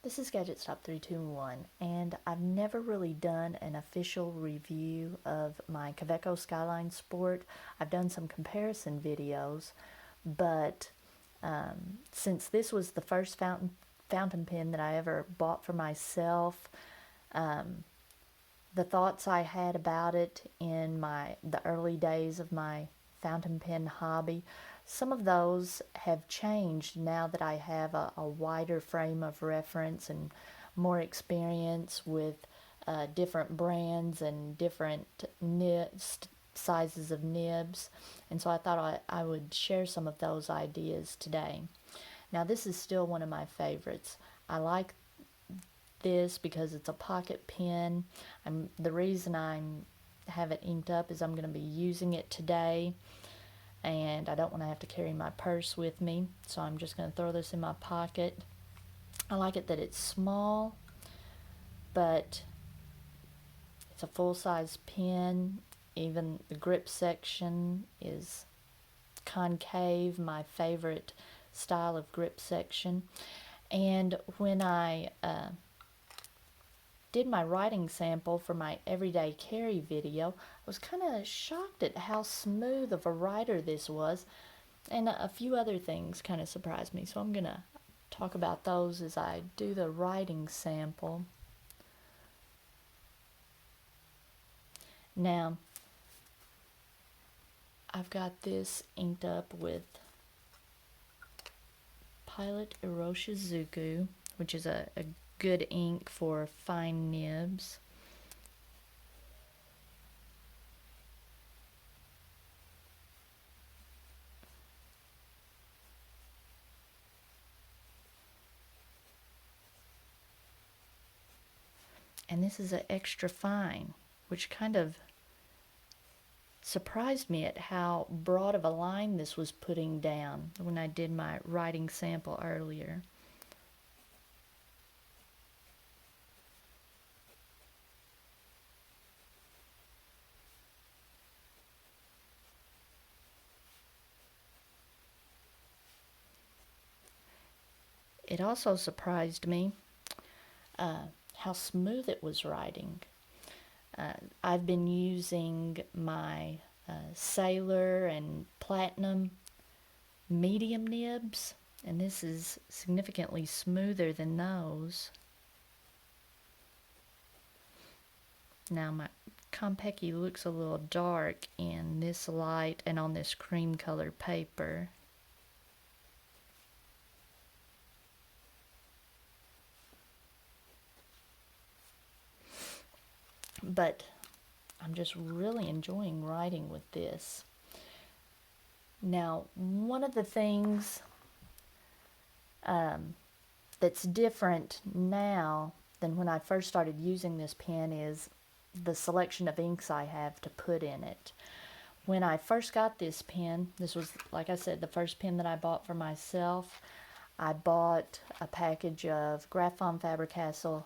This is Gadget Stop 321, and I've never really done an official review of my Kaweco Skyline Sport. I've done some comparison videos, but since this was the first fountain pen that I ever bought for myself, the thoughts I had about it in the early days of my fountain pen hobby, some of those have changed now that I have a wider frame of reference and more experience with different brands and different sizes of nibs. And so I thought I would share some of those ideas today. Now, this is still one of my favorites. I like this because it's a pocket pen. The reason I have it inked up is I'm going to be using it today, and I don't want to have to carry my purse with me, so I'm just going to throw this in my pocket. I like it that it's small, but it's a full-size pen. Even the grip section is concave, my favorite style of grip section. And when I did my writing sample for my everyday carry video, I was kind of shocked at how smooth of a writer this was, and a few other things kind of surprised me, so I'm going to talk about those as I do the writing sample. Now, I've got this inked up with Pilot Iroshizuku, which is a good ink for fine nibs. And this is an extra fine, which kind of surprised me at how broad of a line this was putting down when I did my writing sample earlier. It also surprised me how smooth it was writing. I've been using my Sailor and Platinum medium nibs, and this is significantly smoother than those. Now my Compeki looks a little dark in this light and on this cream colored paper. But I'm just really enjoying writing with this. Now, one of the things that's different now than when I first started using this pen is the selection of inks I have to put in it. When I first got this pen, this was, like I said, the first pen that I bought for myself. I bought a package of Graf von Faber-Castell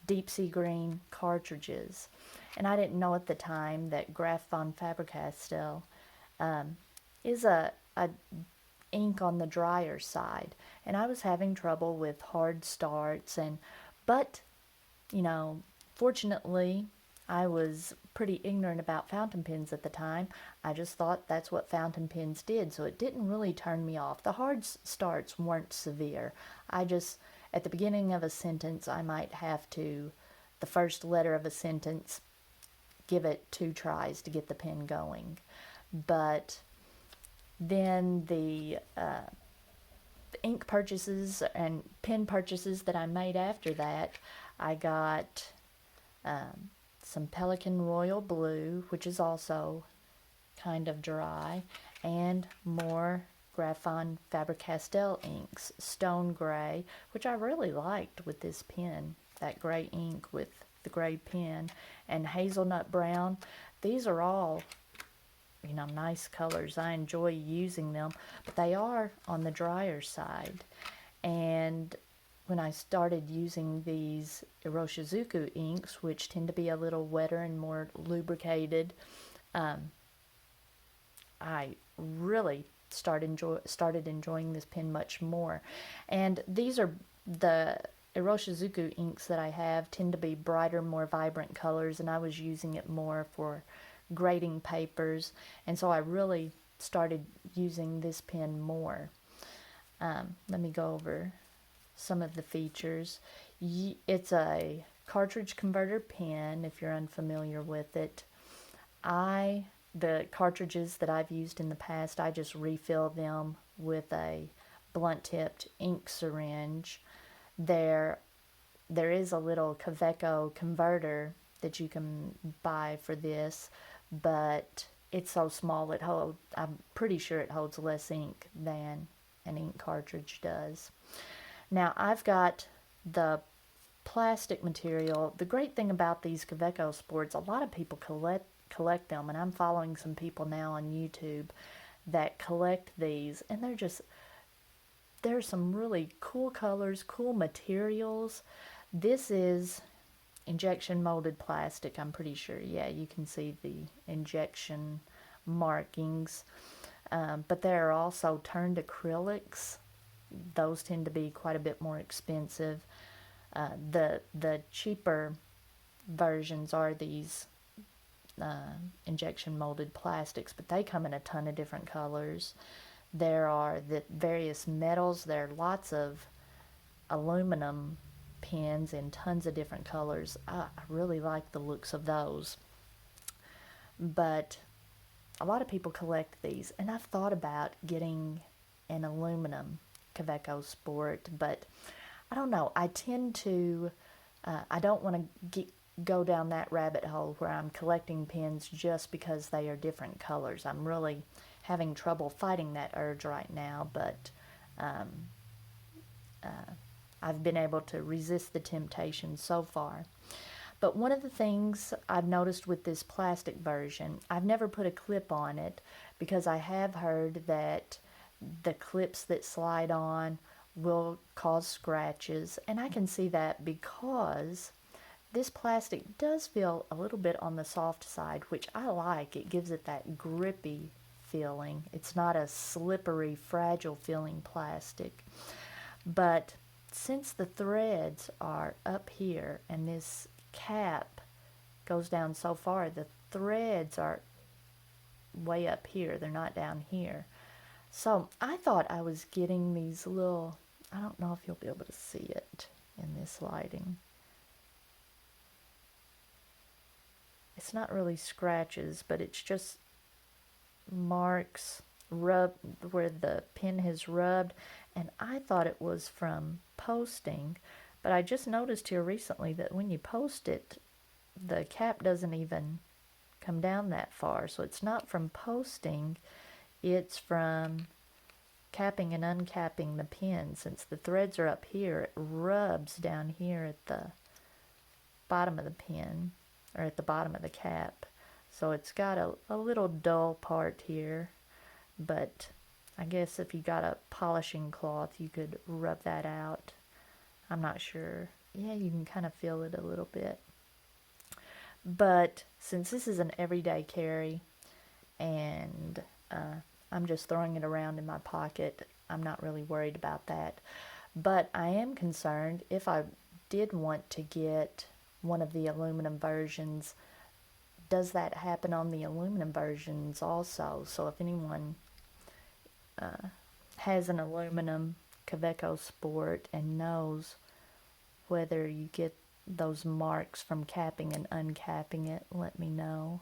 deep sea green cartridges, and I didn't know at the time that Graf von Faber-Castell is a ink on the drier side, and I was having trouble with hard starts, but you know, fortunately I was pretty ignorant about fountain pens at the time. I just thought that's what fountain pens did, so it didn't really turn me off. The hard starts weren't severe. At the beginning of a sentence, I might have to, the first letter of a sentence, give it 2 tries to get the pen going. But then the ink purchases and pen purchases that I made after that, I got some Pelikan Royal Blue, which is also kind of dry, and more Graf von Faber-Castell inks, Stone Gray, which I really liked with this pen, that gray ink with the gray pen, and Hazelnut Brown. These are all, nice colors. I enjoy using them, but they are on the drier side. And when I started using these Iroshizuku inks, which tend to be a little wetter and more lubricated, I really started enjoying this pen much more. And these are the Iroshizuku inks that I have tend to be brighter, more vibrant colors, and I was using it more for grading papers, and so I really started using this pen more. Let me go over some of the features. It's a cartridge converter pen, if you're unfamiliar with it. The cartridges that I've used in the past, I just refill them with a blunt-tipped ink syringe. There is a little Kaweco converter that you can buy for this, but it's so small I'm pretty sure it holds less ink than an ink cartridge does. Now I've got the plastic material. The great thing about these Kaweco Sports, a lot of people collect them, and I'm following some people now on YouTube that collect these, and there's some really cool colors, cool materials. This is injection molded plastic, I'm pretty sure. Yeah, you can see the injection markings. But there are also turned acrylics. Those tend to be quite a bit more expensive. The cheaper versions are these injection molded plastics, but they come in a ton of different colors. There are the various metals. There are lots of aluminum pens in tons of different colors. I really like the looks of those. But a lot of people collect these, and I've thought about getting an aluminum Kaweco Sport, but I don't know. I don't want to go down that rabbit hole where I'm collecting pens just because they are different colors. I'm really having trouble fighting that urge right now, but I've been able to resist the temptation so far. But one of the things I've noticed with this plastic version, I've never put a clip on it because I have heard that the clips that slide on will cause scratches, and I can see that because this plastic does feel a little bit on the soft side, which I like. It gives it that grippy feeling. It's not a slippery, fragile feeling plastic. But since the threads are up here and this cap goes down so far, the threads are way up here. They're not down here. So I thought I was getting these little, I don't know if you'll be able to see it in this lighting. It's not really scratches, but it's just marks where the pen has rubbed, and I thought it was from posting, but I just noticed here recently that when you post it, the cap doesn't even come down that far. So it's not from posting, it's from capping and uncapping the pen. Since the threads are up here, it rubs down here at the bottom of the pen, or at the bottom of the cap. So it's got a little dull part here, but I guess if you got a polishing cloth, you could rub that out. I'm not sure. Yeah, you can kind of feel it a little bit. But since this is an everyday carry, and I'm just throwing it around in my pocket, I'm not really worried about that. But I am concerned if I did want to get one of the aluminum versions, does that happen on the aluminum versions also? So if anyone has an aluminum Kaweco Sport and knows whether you get those marks from capping and uncapping it, let me know.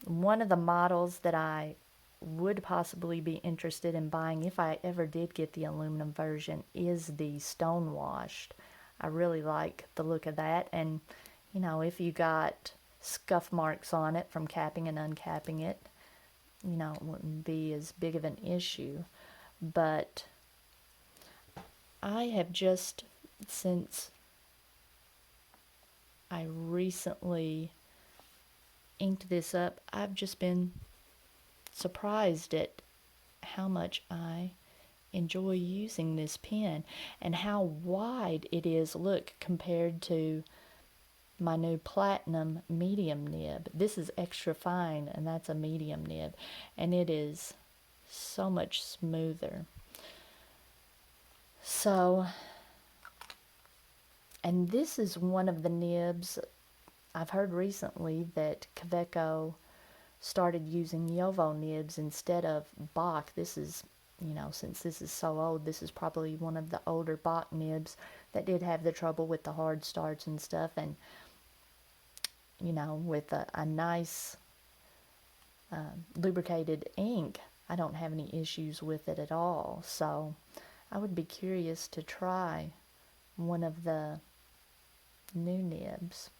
One of the models that I would possibly be interested in buying if I ever did get the aluminum version is the stonewashed. I really like the look of that, and you know, if you got scuff marks on it from capping and uncapping it, you know, it wouldn't be as big of an issue. But I have just, since I recently inked this up, I've just been surprised at how much I enjoy using this pen and how wide it is, look, compared to my new platinum medium nib. This is extra fine, and that's a medium nib, and it is so much smoother. So And this is one of the nibs. I've heard recently that Kaweco started using Yovo nibs instead of Bach. This is, since this is so old, this is probably one of the older Bach nibs that did have the trouble with the hard starts and stuff. And, with a nice lubricated ink, I don't have any issues with it at all. So I would be curious to try one of the new nibs.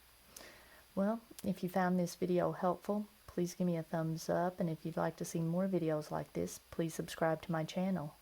Well, if you found this video helpful, please give me a thumbs up, and if you'd like to see more videos like this, please subscribe to my channel.